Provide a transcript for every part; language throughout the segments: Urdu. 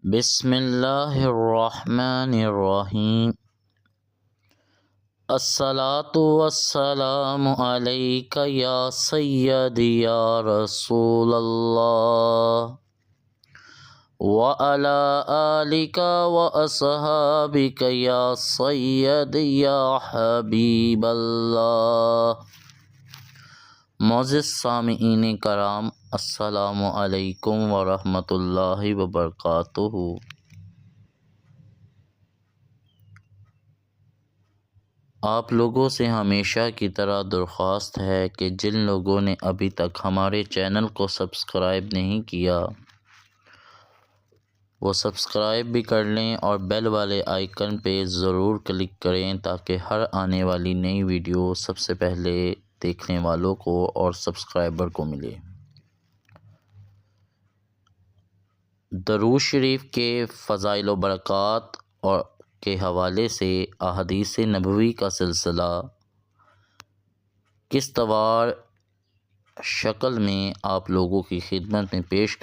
بسم اللہ الرحمن الرحیم۔ الصلاۃ والسلام علیک یا سیدی یا رسول اللہ وعلی آلک واصحابک یا سیدی یا حبیب اللہ۔ معزز سامعین کرام، السلام علیکم ورحمۃ اللہ وبرکاتہ۔ آپ لوگوں سے ہمیشہ کی طرح درخواست ہے کہ جن لوگوں نے ابھی تک ہمارے چینل کو سبسکرائب نہیں کیا وہ سبسکرائب بھی کر لیں اور بیل والے آئیکن پہ ضرور کلک کریں تاکہ ہر آنے والی نئی ویڈیو سب سے پہلے دیکھنے والوں کو اور سبسکرائبر کو ملے۔ درود شریف کے فضائل و برکات اور کے حوالے سے احادیث نبوی کا سلسلہ کس طور شکل میں آپ لوگوں کی خدمت میں پیش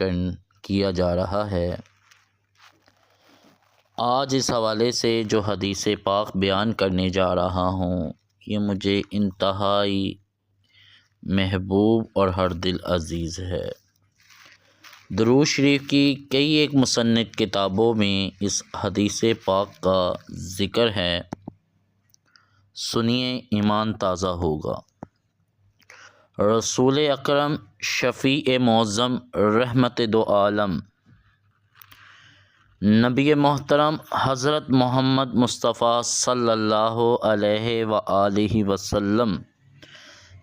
کیا جا رہا ہے۔ آج اس حوالے سے جو حدیث پاک بیان کرنے جا رہا ہوں یہ مجھے انتہائی محبوب اور ہر دل عزیز ہے۔ درود شریف کی کئی ایک مصنف کتابوں میں اس حدیث پاک کا ذکر ہے، سنیے ایمان تازہ ہوگا۔ رسول اکرم شفیع معظم رحمت دو عالم نبی محترم حضرت محمد مصطفیٰ صلی اللہ علیہ وآلہ وسلم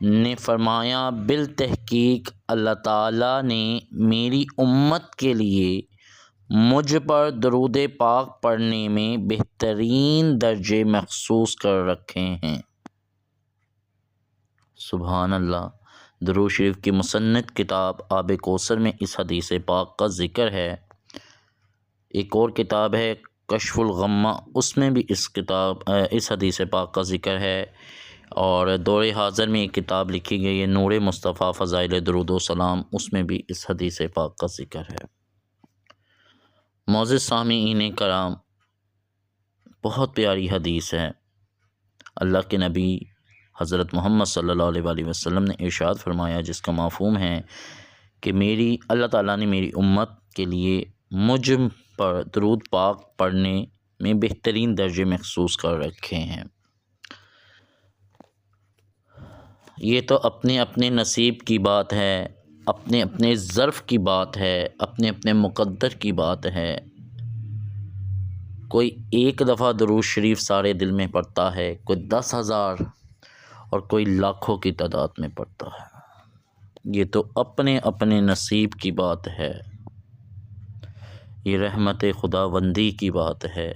نے فرمایا، بالتحقیق اللہ تعالیٰ نے میری امت کے لیے مجھ پر درود پاک پڑھنے میں بہترین درجے مخصوص کر رکھے ہیں۔ سبحان اللہ۔ درود شریف کی مصنف کتاب آب کوثر میں اس حدیث پاک کا ذکر ہے۔ ایک اور کتاب ہے کشف الغمہ، اس میں بھی اس حدیث پاک کا ذکر ہے، اور دور حاضر میں ایک کتاب لکھی گئی ہے نور مصطفیٰ فضائل درود و سلام، اس میں بھی اس حدیث پاک کا ذکر ہے۔ معزز سامعین کرام، بہت پیاری حدیث ہے۔ اللہ کے نبی حضرت محمد صلی اللہ علیہ وآلہ وسلم نے ارشاد فرمایا، جس کا مفہوم ہے کہ اللہ تعالیٰ نے میری امت کے لیے مجھ پر درود پاک پڑھنے میں بہترین درجے مخصوص کر رکھے ہیں۔ یہ تو اپنے اپنے نصیب کی بات ہے، اپنے اپنے ظرف کی بات ہے، اپنے اپنے مقدر کی بات ہے۔ کوئی ایک دفعہ درود شریف سارے دل میں پڑھتا ہے، کوئی 10,000 اور کوئی لاکھوں کی تعداد میں پڑھتا ہے۔ یہ تو اپنے اپنے نصیب کی بات ہے، یہ رحمت خداوندی کی بات ہے،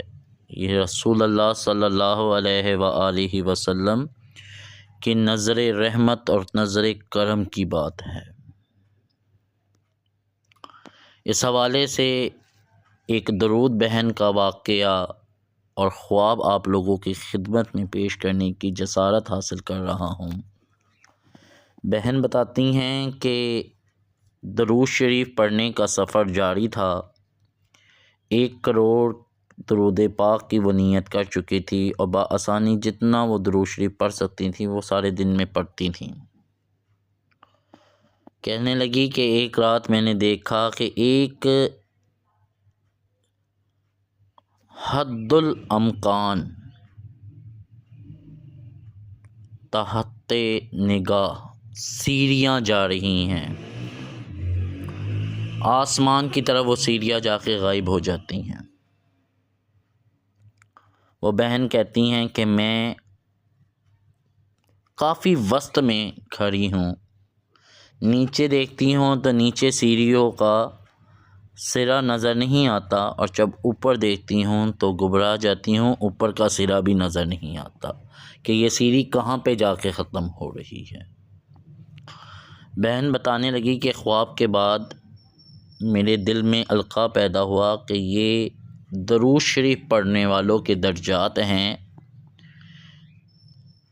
یہ رسول اللہ صلی اللہ علیہ وآلہ وسلم کی نظر رحمت اور نظر کرم کی بات ہے۔ اس حوالے سے ایک درود بہن کا واقعہ اور خواب آپ لوگوں کی خدمت میں پیش کرنے کی جسارت حاصل کر رہا ہوں۔ بہن بتاتی ہیں کہ درود شریف پڑھنے کا سفر جاری تھا، 1 کروڑ درود پاک کی وہ نیت کر چکی تھی اور بآسانی جتنا وہ درود شریف پڑھ سکتی تھیں وہ سارے دن میں پڑھتی تھیں۔ کہنے لگی کہ ایک رات میں نے دیکھا کہ ایک حد الامکان تحت نگاہ سیڑھیاں جا رہی ہیں، آسمان کی طرف وہ سیڑھیاں جا کے غائب ہو جاتی ہیں۔ وہ بہن کہتی ہیں کہ میں کافی وسط میں کھڑی ہوں، نیچے دیکھتی ہوں تو نیچے سیڑھیوں کا سرا نظر نہیں آتا، اور جب اوپر دیکھتی ہوں تو گھبرا جاتی ہوں، اوپر کا سرا بھی نظر نہیں آتا کہ یہ سیڑھی کہاں پہ جا کے ختم ہو رہی ہے۔ بہن بتانے لگی کہ خواب کے بعد میرے دل میں القاء پیدا ہوا کہ یہ درود شریف پڑھنے والوں کے درجات ہیں،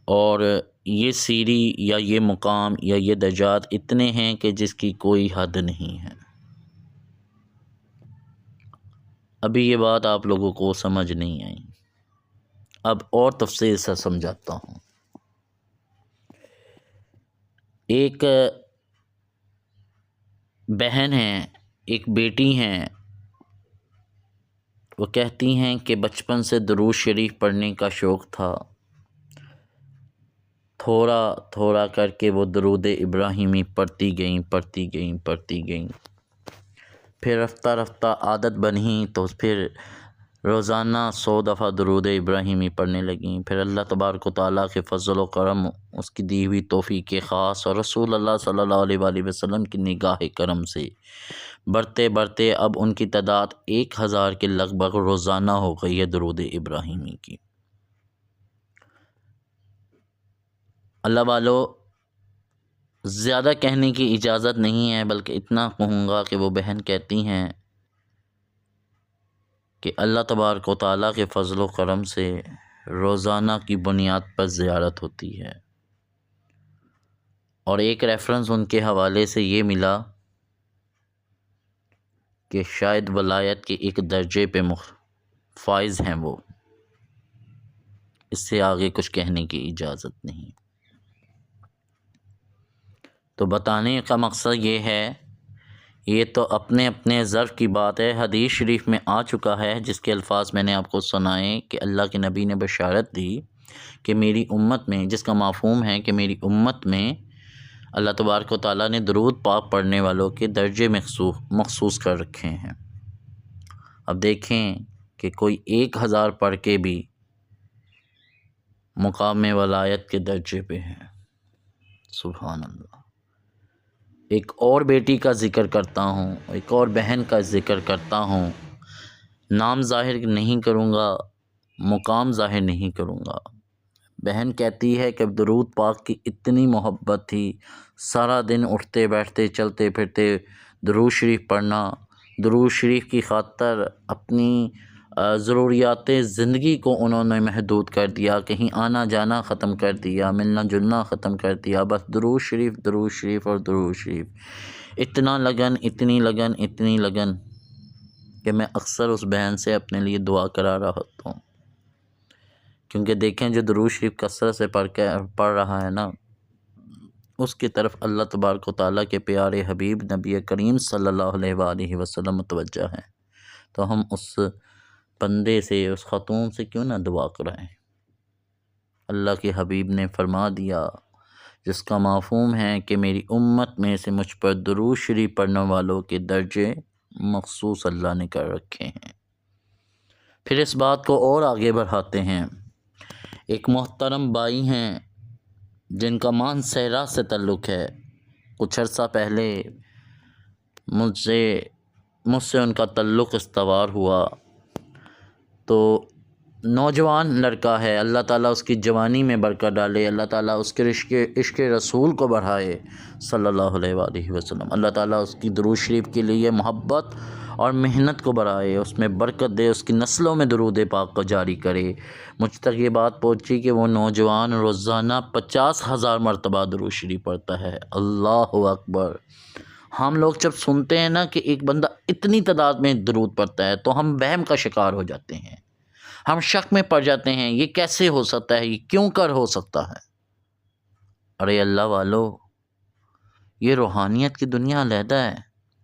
اور یہ سیڑھی یا یہ مقام یا یہ درجات اتنے ہیں کہ جس کی کوئی حد نہیں ہے۔ ابھی یہ بات آپ لوگوں کو سمجھ نہیں آئی، اب اور تفصیل سے سمجھاتا ہوں۔ ایک بہن ہیں، ایک بیٹی ہیں، وہ کہتی ہیں کہ بچپن سے درود شریف پڑھنے کا شوق تھا، تھوڑا تھوڑا کر کے وہ درود ابراہیمی پڑھتی گئیں، پھر رفتہ رفتہ عادت بنی تو پھر روزانہ 100 دفعہ درود ابراہیمی پڑھنے لگیں۔ پھر اللہ تبارک و تعالیٰ کے فضل و کرم، اس کی دی ہوئی توفیق خاص اور رسول اللہ صلی اللہ علیہ وآلہ وسلم کی نگاہ کرم سے بڑھتے بڑھتے اب ان کی تعداد 1000 کے لگ بھگ روزانہ ہو گئی ہے درود ابراہیمی کی۔ اللہ والو، زیادہ کہنے کی اجازت نہیں ہے، بلکہ اتنا کہوں گا کہ وہ بہن کہتی ہیں کہ اللہ تبارک و تعالیٰ کے فضل و کرم سے روزانہ کی بنیاد پر زیارت ہوتی ہے، اور ایک ریفرنس ان کے حوالے سے یہ ملا کہ شاید ولایت کے ایک درجے پہ فائز ہیں وہ، اس سے آگے کچھ کہنے کی اجازت نہیں۔ تو بتانے کا مقصد یہ ہے، یہ تو اپنے اپنے ظرف کی بات ہے، حدیث شریف میں آ چکا ہے جس کے الفاظ میں نے آپ کو سنائے کہ اللہ کے نبی نے بشارت دی کہ میری امت میں، جس کا مفہوم ہے کہ میری امت میں اللہ تبارک و تعالیٰ نے درود پاک پڑھنے والوں کے درجے مخصوص کر رکھے ہیں۔ اب دیکھیں کہ کوئی 1000 پڑھ کے بھی مقام ولایت کے درجے پہ ہے، سبحان اللہ۔ ایک اور بیٹی کا ذکر کرتا ہوں، ایک اور بہن کا ذکر کرتا ہوں، نام ظاہر نہیں کروں گا، مقام ظاہر نہیں کروں گا۔ بہن کہتی ہے کہ درود پاک کی اتنی محبت تھی، سارا دن اٹھتے بیٹھتے چلتے پھرتے درود شریف پڑھنا، درود شریف کی خاطر اپنی ضروریات زندگی کو انہوں نے محدود کر دیا، کہیں آنا جانا ختم کر دیا، ملنا جلنا ختم کر دیا، بس درود شریف درود شریف اور درود شریف۔ اتنا لگن، اتنی لگن کہ میں اکثر اس بہن سے اپنے لیے دعا کرا رہا ہوتا ہوں، کیونکہ دیکھیں جو درود شریف کثرت سے پڑھ رہا ہے نا، اس کی طرف اللہ تبارک و تعالیٰ کے پیارے حبیب نبی کریم صلی اللہ علیہ وآلہ وسلم متوجہ ہیں، تو ہم اس بندے سے، اس خاتون سے کیوں نہ دعا کرائیں۔ اللہ کے حبیب نے فرما دیا، جس کا مفہوم ہے کہ میری امت میں سے مجھ پر درود شریف پڑھنے والوں کے درجے مخصوص اللہ نے کر رکھے ہیں۔ پھر اس بات کو اور آگے بڑھاتے ہیں۔ ایک محترم بائی ہیں جن کا مانسہرہ سے تعلق ہے، کچھ عرصہ پہلے مجھ سے ان کا تعلق استوار ہوا، تو نوجوان لڑکا ہے، اللہ تعالیٰ اس کی جوانی میں برکت ڈالے، اللہ تعالیٰ اس کے عشق رسول کو بڑھائے صلی اللہ علیہ وآلہ وسلم، اللہ تعالیٰ اس کی درود شریف کے لیے محبت اور محنت کو بڑھائے، اس میں برکت دے، اس کی نسلوں میں درود پاک کو جاری کرے۔ مجھ تک یہ بات پہنچی کہ وہ نوجوان روزانہ 50,000 مرتبہ درود شریف پڑھتا ہے۔ اللہ اکبر! ہم لوگ جب سنتے ہیں نا کہ ایک بندہ اتنی تعداد میں درود پڑھتا ہے تو ہم وہم کا شکار ہو جاتے ہیں، ہم شک میں پڑ جاتے ہیں، یہ کیسے ہو سکتا ہے، یہ کیوں کر ہو سکتا ہے؟ ارے اللہ والو، یہ روحانیت کی دنیا علیحدہ ہے،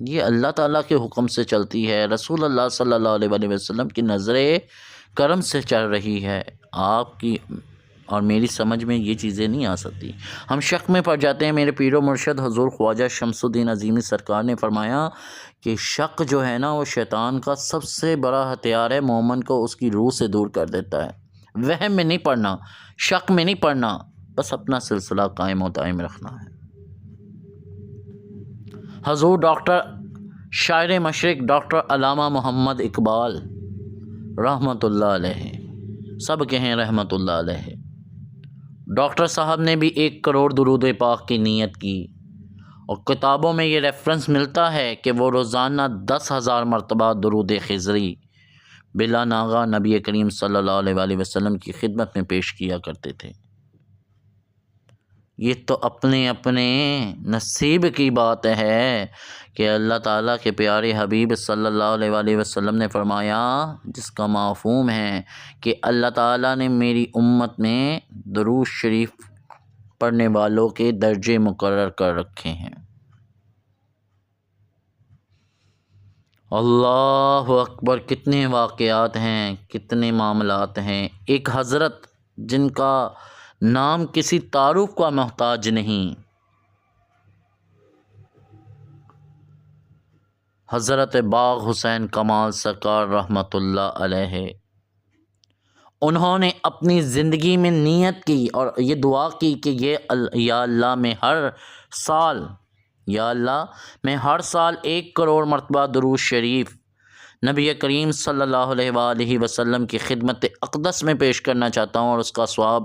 یہ اللہ تعالیٰ کے حکم سے چلتی ہے، رسول اللہ صلی اللہ علیہ وآلہ وسلم کی نظر کرم سے چل رہی ہے۔ آپ کی اور میری سمجھ میں یہ چیزیں نہیں آ سکتی، ہم شک میں پڑ جاتے ہیں۔ میرے پیر و مرشد حضور خواجہ شمس الدین عظیمی سرکار نے فرمایا کہ شک جو ہے نا وہ شیطان کا سب سے بڑا ہتھیار ہے، مومن کو اس کی روح سے دور کر دیتا ہے۔ وہم میں نہیں پڑھنا، شک میں نہیں پڑھنا، بس اپنا سلسلہ قائم و دائم رکھنا ہے۔ حضور ڈاکٹر شاعر مشرق ڈاکٹر علامہ محمد اقبال رحمۃ اللہ علیہ، سب کہیں رحمۃ اللہ علیہ، ڈاکٹر صاحب نے بھی 1 کروڑ درود پاک کی نیت کی، اور کتابوں میں یہ ریفرنس ملتا ہے کہ وہ روزانہ 10,000 مرتبہ درود خضری بلا ناغہ نبی کریم صلی اللہ علیہ وآلہ وسلم کی خدمت میں پیش کیا کرتے تھے۔ یہ تو اپنے اپنے نصیب کی بات ہے کہ اللہ تعالیٰ کے پیارے حبیب صلی اللہ علیہ وآلہ وسلم نے فرمایا، جس کا مفہوم ہے کہ اللہ تعالیٰ نے میری امت میں درود شریف پڑھنے والوں کے درجے مقرر کر رکھے ہیں۔ اللہ اکبر، کتنے واقعات ہیں، کتنے معاملات ہیں۔ ایک حضرت جن کا نام کسی تعارف کا محتاج نہیں، حضرت باغ حسین کمال سرکار رحمۃ اللہ علیہ، انہوں نے اپنی زندگی میں نیت کی اور یہ دعا کی کہ یا اللہ میں ہر سال 1 کروڑ مرتبہ درود شریف نبی کریم صلی اللہ علیہ وآلہ وسلم کی خدمت اقدس میں پیش کرنا چاہتا ہوں، اور اس کا ثواب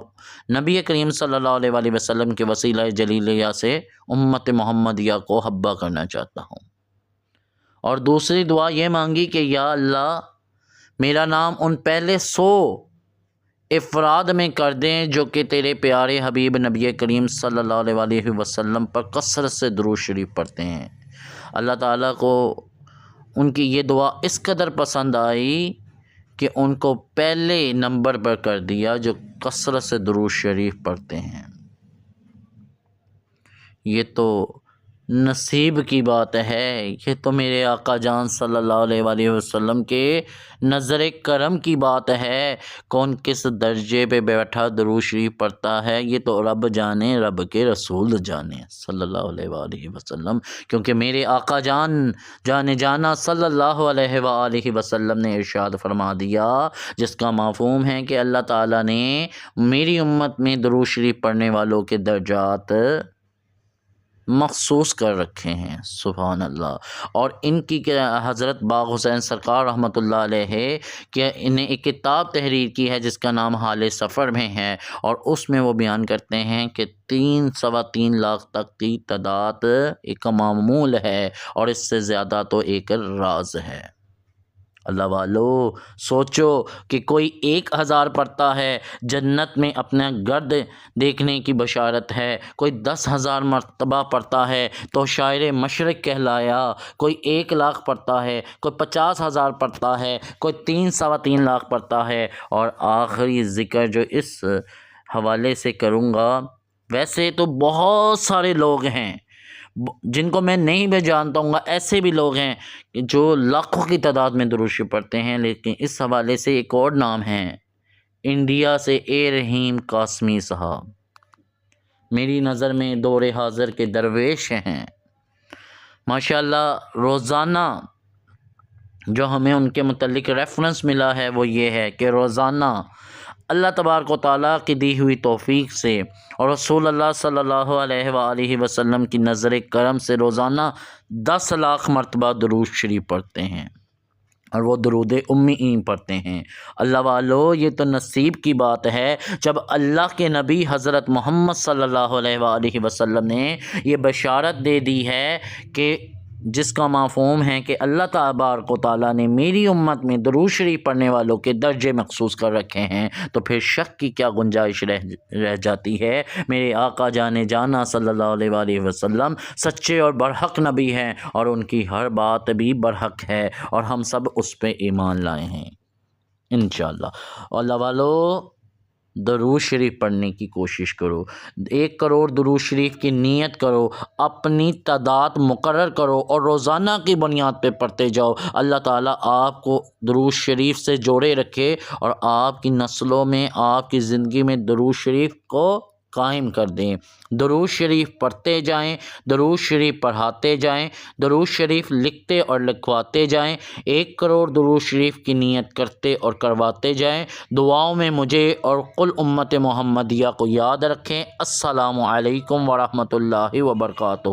نبی کریم صلی اللہ علیہ وآلہ وسلم کے وسیلہ جلیلیہ سے امت محمدیہ کو حبہ کرنا چاہتا ہوں۔ اور دوسری دعا یہ مانگی کہ یا اللہ میرا نام ان پہلے 100 افراد میں کر دیں جو کہ تیرے پیارے حبیب نبی کریم صلی اللہ علیہ وآلہ وسلم پر کثرت سے درود شریف پڑھتے ہیں۔ اللہ تعالیٰ کو ان کی یہ دعا اس قدر پسند آئی کہ ان کو پہلے نمبر پر کر دیا جو کثرت سے درود شریف پڑھتے ہیں۔ یہ تو نصیب کی بات ہے، یہ تو میرے آقا جان صلی اللہ علیہ وآلہ وسلم کے نظر کرم کی بات ہے۔ کون کس درجے پہ بیٹھا درود شریف پڑھتا ہے یہ تو رب جانے، رب کے رسول جانے صلی اللہ علیہ وآلہ وسلم، کیونکہ میرے آقا جانا صلی اللہ علیہ وآلہ وسلم نے ارشاد فرما دیا، جس کا مفہوم ہے کہ اللہ تعالیٰ نے میری امت میں درود شریف پڑھنے والوں کے درجات مخصوص کر رکھے ہیں۔ سبحان اللہ۔ اور ان کی حضرت باغ حسین سرکار رحمۃ اللہ علیہ کہ انہیں ایک کتاب تحریر کی ہے جس کا نام حال سفر میں ہے، اور اس میں وہ بیان کرتے ہیں کہ 3-3.25 لاکھ تک کی تعداد ایک معمول ہے، اور اس سے زیادہ تو ایک راز ہے۔ اللہ والو سوچو کہ کوئی 1000 پڑھتا ہے، جنت میں اپنا گرد دیکھنے کی بشارت ہے، کوئی 10,000 مرتبہ پڑھتا ہے تو شاعر مشرق کہلایا، کوئی 1 لاکھ پڑھتا ہے، کوئی 50,000 پڑھتا ہے، کوئی 3-3.25 لاکھ پڑھتا ہے۔ اور آخری ذکر جو اس حوالے سے کروں گا، ویسے تو بہت سارے لوگ ہیں جن کو میں نہیں بھی جانتا ہوں، ایسے بھی لوگ ہیں جو لاکھوں کی تعداد میں درود شریف پڑھتے ہیں، لیکن اس حوالے سے ایک اور نام ہے انڈیا سے اے رحیم قاسمی صاحب، میری نظر میں دور حاضر کے درویش ہیں ماشاءاللہ۔ روزانہ جو ہمیں ان کے متعلق ریفرنس ملا ہے وہ یہ ہے کہ روزانہ اللہ تبارک و تعالیٰ کی دی ہوئی توفیق سے اور رسول اللہ صلی اللہ علیہ وآلہ وسلم کی نظر کرم سے روزانہ 10 لاکھ مرتبہ درود شریف پڑھتے ہیں، اور وہ درود امی پڑھتے ہیں۔ اللہ والو یہ تو نصیب کی بات ہے جب اللہ کے نبی حضرت محمد صلی اللہ علیہ وآلہ وسلم نے یہ بشارت دے دی ہے کہ جس کا مفہوم ہے کہ اللہ تبارک و تعالیٰ نے میری امت میں درود شریف پڑھنے والوں کے درجے مخصوص کر رکھے ہیں، تو پھر شک کی کیا گنجائش رہ جاتی ہے۔ میرے آقا جانا صلی اللہ علیہ وآلہ وسلم سچے اور برحق نبی ہیں، اور ان کی ہر بات بھی برحق ہے، اور ہم سب اس پہ ایمان لائے ہیں انشاءاللہ۔ اللہ والو درود شریف پڑھنے کی کوشش کرو، 1 کروڑ درود شریف کی نیت کرو، اپنی تعداد مقرر کرو اور روزانہ کی بنیاد پہ پڑھتے جاؤ۔ اللہ تعالیٰ آپ کو درود شریف سے جوڑے رکھے اور آپ کی نسلوں میں، آپ کی زندگی میں درود شریف کو قائم کر دیں۔ درود شریف پڑھتے جائیں، درود شریف پڑھاتے جائیں، درود شریف لکھتے اور لکھواتے جائیں، 1 کروڑ درود شریف کی نیت کرتے اور کرواتے جائیں۔ دعاؤں میں مجھے اور کل امت محمدیہ کو یاد رکھیں۔ السلام علیکم ورحمۃ اللہ وبرکاتہ۔